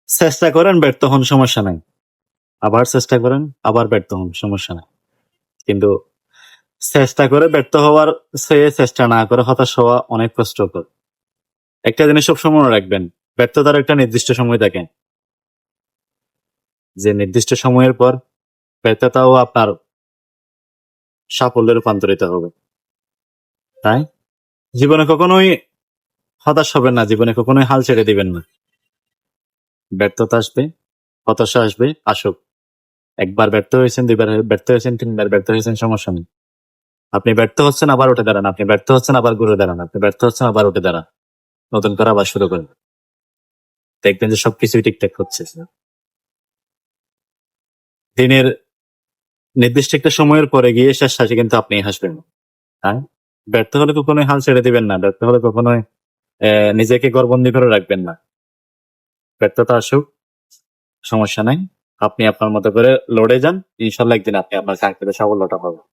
চেষ্টা করেন, ব্যর্থ হন, সমস্যা নাই। আবার চেষ্টা করেন, আবার ব্যর্থ হন, সমস্যা নাই। কিন্তু চেষ্টা করে ব্যর্থ হওয়ার চেয়ে চেষ্টা না করে হতাশ হওয়া অনেক কষ্টকর। একটা জিনিস সবসময় মনে রাখবেন, ব্যর্থতার একটা নির্দিষ্ট সময় থাকে, যে নির্দিষ্ট সময়ের পর ব্যর্থতাও আপনার সাফল্যে রূপান্তরিত হবে। তাই জীবনে কখনোই হতাশ হবেন না, জীবনে কখনোই হাল ছেড়ে দিবেন না। ব্যর্থতা আসবে, হতাশা আসবে, আসুক। একবার ব্যর্থ হয়েছেন, দুইবার ব্যর্থ হয়েছেন, তিনবার ব্যর্থ হয়েছেন, সমস্যা নেই। আপনি ব্যর্থ হচ্ছেন, আবার উঠে দাঁড়ান। আপনি ব্যর্থ হচ্ছেন, আবার ঘুরে দাঁড়ান। আপনি ব্যর্থ হচ্ছেন, আবার উঠে দাঁড়ান। নতুন করে আবার শুরু করেন। দেখবেন যে সবকিছুই ঠিকঠাক হচ্ছে। দিনের নির্দিষ্ট একটা সময়ের পরে গিয়ে শেষ হাসি কিন্তু আপনি হাসবেন না। হ্যাঁ, ব্যর্থ হলে কখনোই হাল ছেড়ে দিবেন না। ব্যর্থ হলে কখনোই নিজেকে ঘরবন্দি করে রাখবেন না। ব্যর্থতা আসুক, সমস্যা নাই। আপনি আপনার মতো করে লড়ে যান। ইনশাল্লাহ একদিন আপনি আপনার চাকরিতে সাফল্যটা পাবেন।